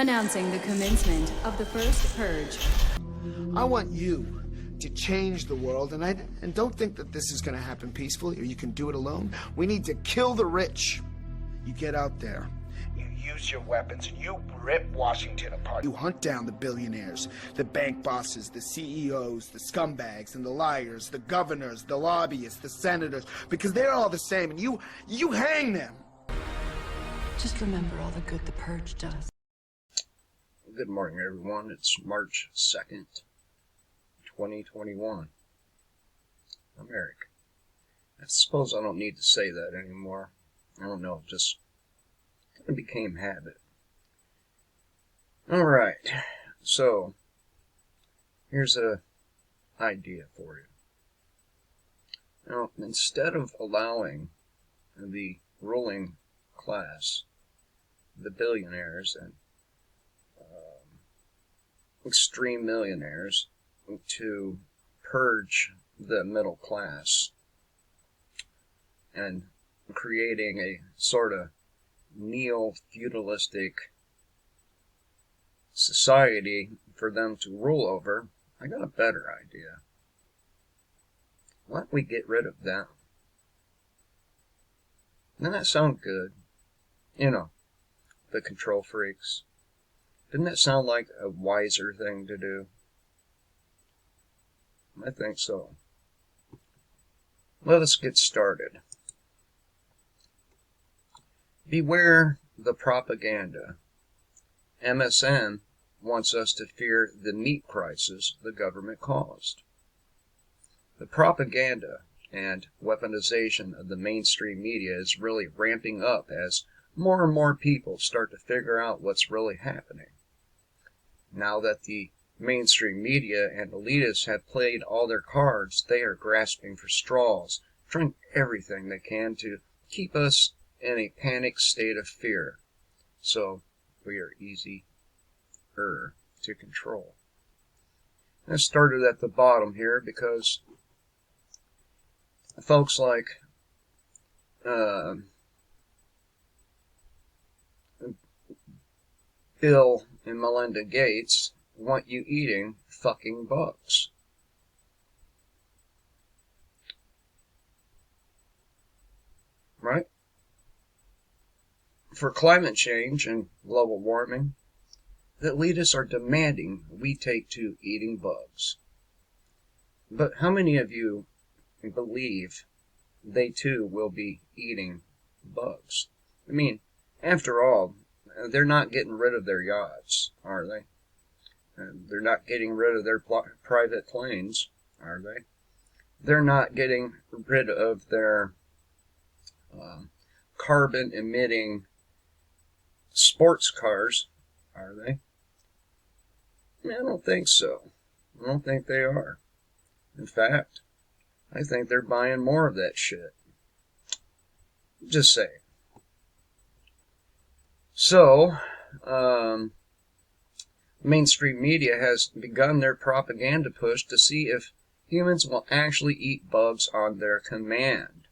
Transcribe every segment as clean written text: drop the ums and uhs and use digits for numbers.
Announcing the commencement of the first purge. I want you to change the world, and don't think that this is going to happen peacefully or you can do it alone. We need to kill the rich. You get out there, you use your weapons, and you rip Washington apart. You hunt down the billionaires, the bank bosses, the CEOs, the scumbags, and the liars, the governors, the lobbyists, the senators, because they're all the same, and you hang them. Just remember all the good the purge does. Good morning, everyone. It's March 2nd, 2021. I'm Eric. I suppose I don't need to say that anymore. I don't know, just kind of became habit. Alright, so here's a idea for you. Now, instead of allowing the ruling class, the billionaires and extreme millionaires, to purge the middle class and creating a sort of neo-feudalistic society for them to rule over, I got a better idea. Why don't we get rid of them? Doesn't that sound good? You know, the control freaks. Didn't that sound like a wiser thing to do? I think so. Let us get started. Beware the propaganda. MSN wants us to fear the meat crisis the government caused. The propaganda and weaponization of the mainstream media is really ramping up as more and more people start to figure out what's really happening. Now that the mainstream media and elitists have played all their cards, they are grasping for straws, trying everything they can to keep us in a panic state of fear, so we are easier to control. I started at the bottom here because folks like Bill and Melinda Gates want you eating fucking bugs. Right? For climate change and global warming, the elitists are demanding we take to eating bugs. But how many of you believe they too will be eating bugs? I mean, after all, they're not getting rid of their yachts, are they? They're not getting rid of their private planes, are they? They're not getting rid of their carbon-emitting sports cars, are they? I don't think so. I don't think they are. In fact, I think they're buying more of that shit. Just saying. So, mainstream media has begun their propaganda push to see if humans will actually eat bugs on their command.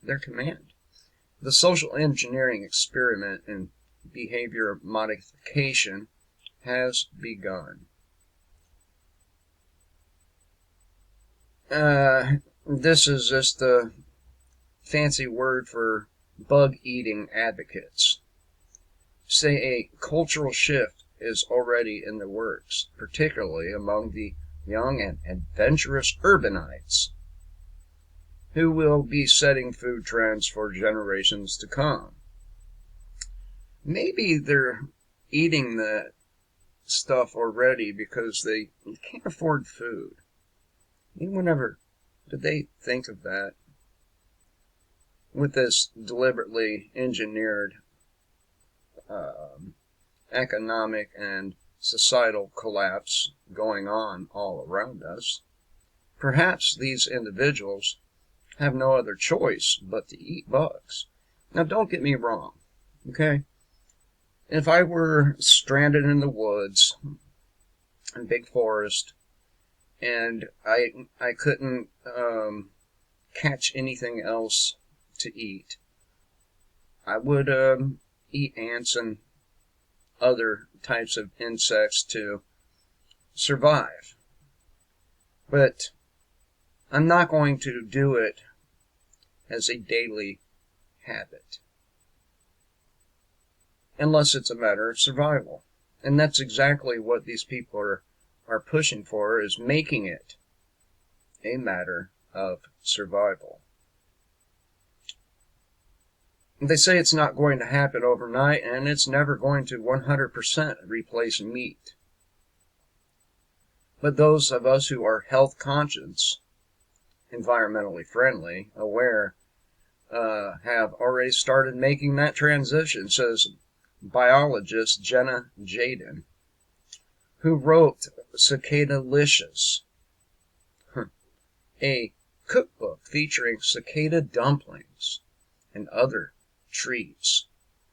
Their command. The social engineering experiment in behavior modification has begun. This is just a fancy word for bug-eating advocates. Say a cultural shift is already in the works, particularly among the young and adventurous urbanites, who will be setting food trends for generations to come. Maybe they're eating that stuff already because they can't afford food. Anyone ever, did they think of that? With this deliberately engineered economic and societal collapse going on all around us, perhaps these individuals have no other choice but to eat bugs. Now, don't get me wrong, okay? If I were stranded in the woods, in a big forest, and I couldn't catch anything else to eat, I would eat ants and other types of insects to survive. But I'm not going to do it as a daily habit, unless it's a matter of survival. And that's exactly what these people are pushing for, is making it a matter of survival. They say it's not going to happen overnight, and it's never going to 100% replace meat. But those of us who are health conscious, environmentally friendly, aware, have already started making that transition, says biologist Jenna Jaden, who wrote Cicadalicious, a cookbook featuring cicada dumplings and other treats,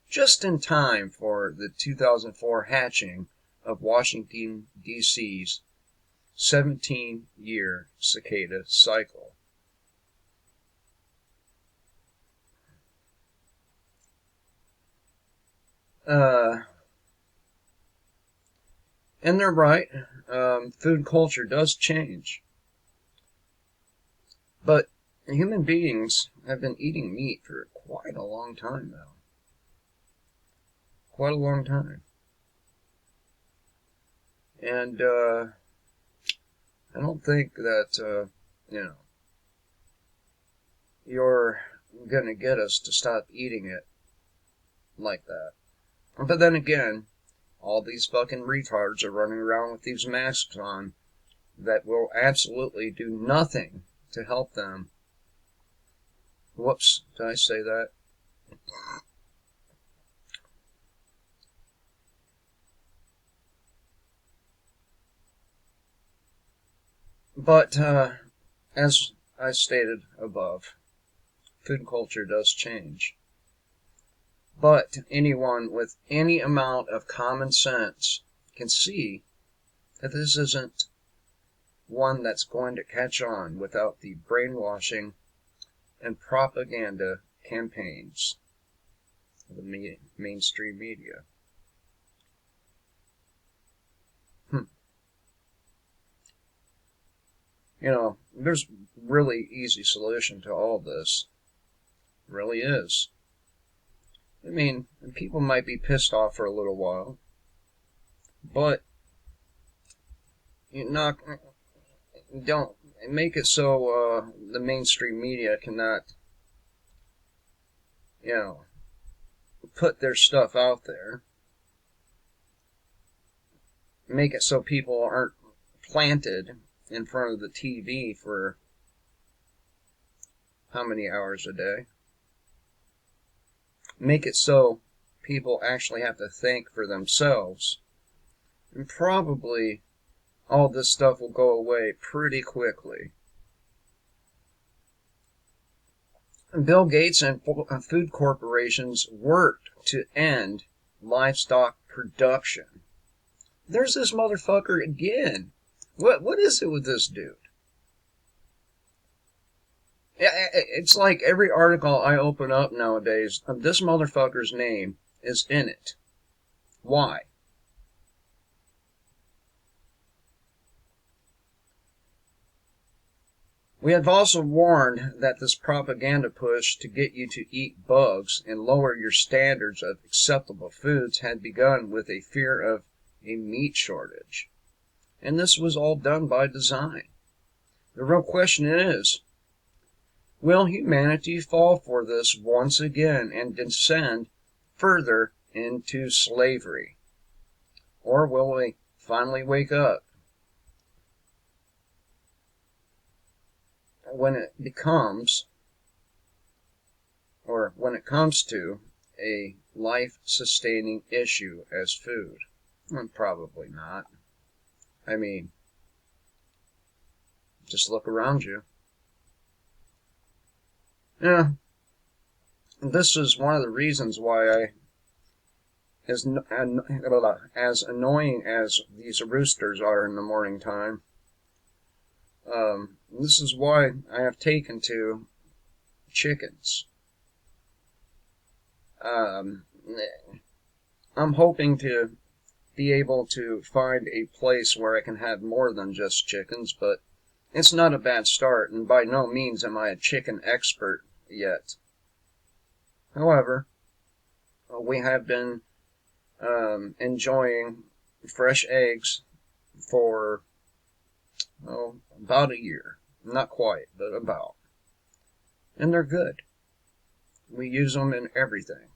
just in time for the 2004 hatching of Washington, D.C.'s 17-year cicada cycle. And they're right. Food culture does change. But human beings have been eating meat for quite a long time now. Quite a long time. And I don't think that, you're going to get us to stop eating it like that. But then again, all these fucking retards are running around with these masks on that will absolutely do nothing to help them. Whoops, did I say that? But, as I stated above, food culture does change. But anyone with any amount of common sense can see that this isn't one that's going to catch on without the brainwashing and propaganda campaigns of the mainstream media. There's really easy solution to all this. Really is. I mean, people might be pissed off for a little while, but don't make it so the mainstream media cannot, put their stuff out there. Make it so people aren't planted in front of the TV for how many hours a day. Make it so people actually have to think for themselves. And probably all this stuff will go away pretty quickly. Bill Gates and food corporations worked to end livestock production. There's this motherfucker again. What is it with this dude? It's like every article I open up nowadays, this motherfucker's name is in it. Why? We have also warned that this propaganda push to get you to eat bugs and lower your standards of acceptable foods had begun with a fear of a meat shortage. And this was all done by design. The real question is, will humanity fall for this once again and descend further into slavery? Or will we finally wake up when it comes to a life-sustaining issue as food? Well, probably not. I mean, just look around you. Yeah, this is one of the reasons why as annoying as these roosters are in the morning time, this is why I have taken to chickens. I'm hoping to be able to find a place where I can have more than just chickens, but it's not a bad start, and by no means am I a chicken expert yet. However, we have been enjoying fresh eggs for about a year. Not quite, but about. And they're good. We use them in everything.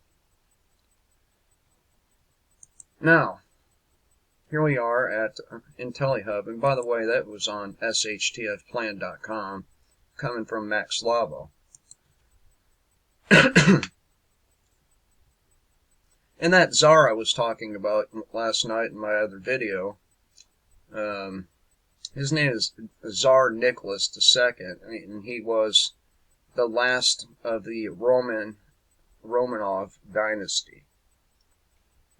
Now, here we are at IntelliHub, and by the way, that was on shtfplan.com, coming from Max Slavo. And that czar I was talking about last night in my other video, his name is Tsar Nicholas II, and he was the last of the Romanov dynasty.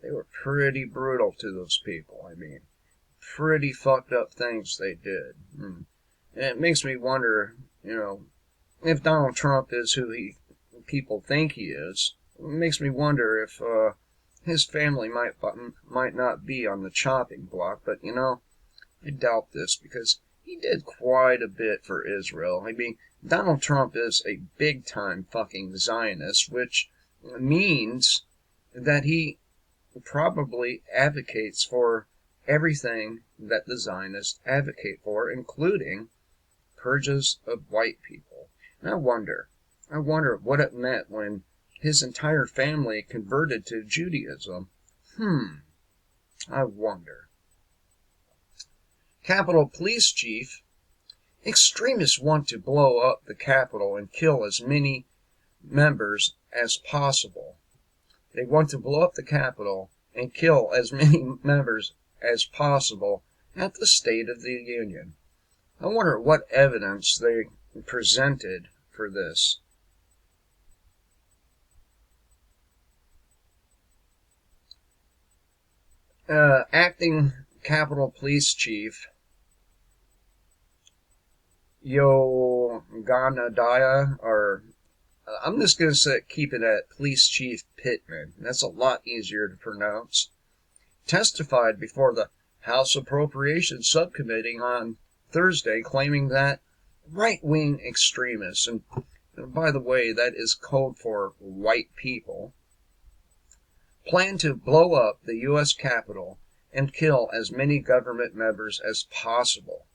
They were pretty brutal to those people. I mean, pretty fucked up things they did. And it makes me wonder, if Donald Trump is who people think he is. It makes me wonder if his family might not be on the chopping block, but I doubt this, because he did quite a bit for Israel. I mean, Donald Trump is a big-time fucking Zionist, which means that he probably advocates for everything that the Zionists advocate for, including purges of white people. And I wonder what it meant when his entire family converted to Judaism. I wonder. Capitol Police Chief: extremists want to blow up the Capitol and kill as many members as possible. They want to blow up the Capitol and kill as many members as possible at the State of the Union. I wonder what evidence they presented for this. Acting Capitol Police Chief Yoganadaya, or I'm just going to keep it at Police Chief Pittman. That's a lot easier to pronounce. Testified before the House Appropriations Subcommittee on Thursday, claiming that right-wing extremists, and by the way, that is code for white people, plan to blow up the U.S. Capitol and kill as many government members as possible.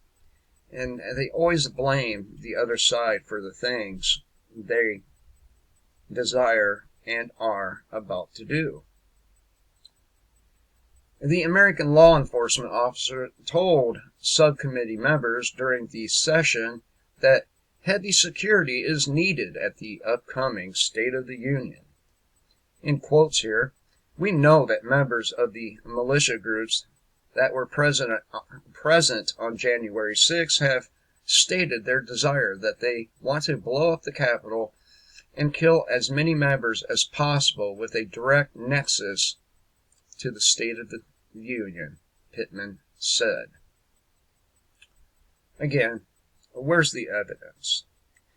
And they always blame the other side for the things they desire and are about to do. The American law enforcement officer told subcommittee members during the session that heavy security is needed at the upcoming State of the Union. In quotes here, "We know that members of the militia groups that were present on January 6 have stated their desire that they want to blow up the Capitol and kill as many members as possible with a direct nexus to the State of the Union," Pittman said. Again, where's the evidence?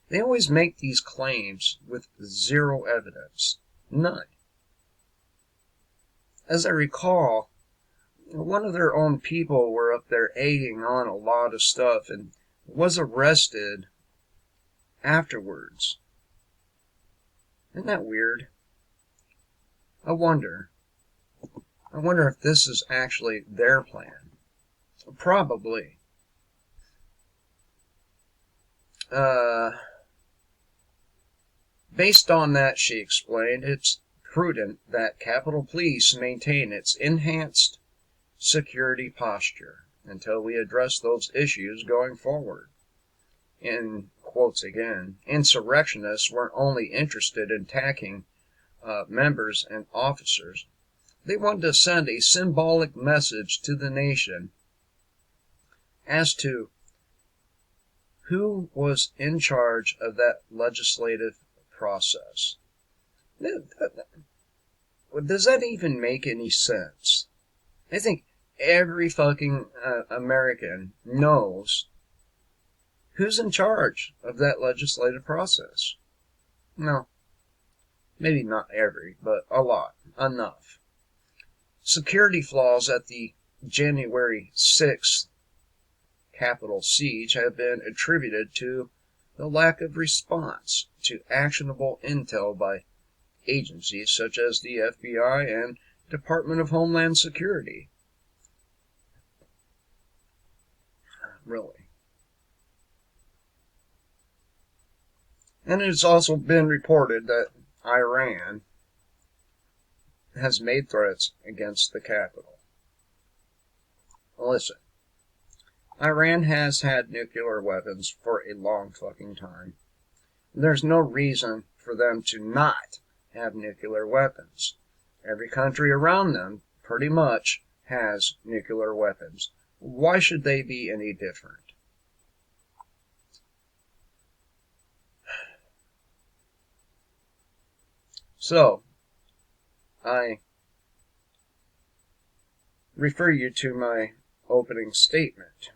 They always make these claims with zero evidence. None. As I recall, one of their own people were up there egging on a lot of stuff and was arrested afterwards. Isn't that weird? I wonder if this is actually their plan. Probably. Based on that, she explained, it's prudent that Capitol Police maintain its enhanced security posture until we address those issues going forward. In quotes again, insurrectionists weren't only interested in attacking members and officers. They wanted to send a symbolic message to the nation as to who was in charge of that legislative process. Does that even make any sense? I think every fucking American knows who's in charge of that legislative process. No, maybe not every, but a lot. Enough. Security flaws at the January 6th Capitol siege have been attributed to the lack of response to actionable intel by agencies such as the FBI and Department of Homeland Security. Really. And it's also been reported that Iran has made threats against the Capitol. Listen, Iran has had nuclear weapons for a long fucking time. There's no reason for them to not have nuclear weapons. Every country around them pretty much has nuclear weapons. Why should they be any different? So, I refer you to my opening statement.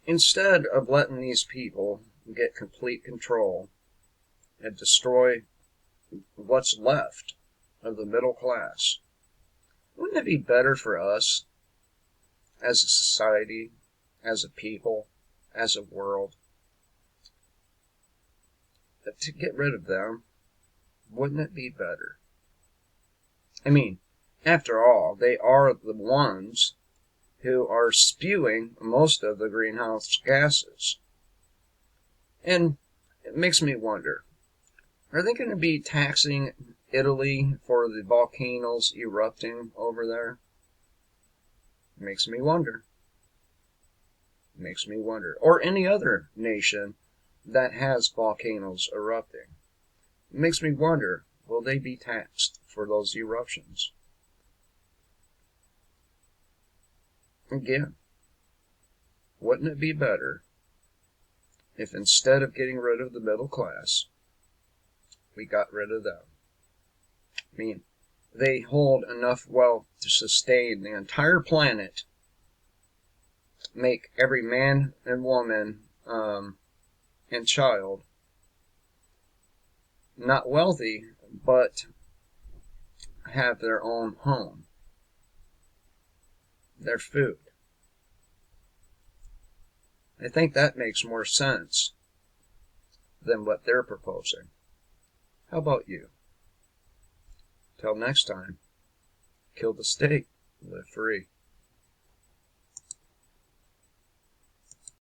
Instead of letting these people get complete control and destroy what's left of the middle class, wouldn't it be better for us as a society, as a people, as a world, to get rid of them? Wouldn't it be better? I mean, after all, they are the ones who are spewing most of the greenhouse gases. And it makes me wonder, are they going to be taxing Italy for the volcanoes erupting over there? Makes me wonder. Makes me wonder. Or any other nation that has volcanoes erupting. It makes me wonder, will they be taxed for those eruptions? Again, wouldn't it be better if instead of getting rid of the middle class, we got rid of them? I mean, they hold enough wealth to sustain the entire planet, make every man and woman and child not wealthy, but have their own home, their food. I think that makes more sense than what they're proposing. How about you? Till next time, kill the state, live free.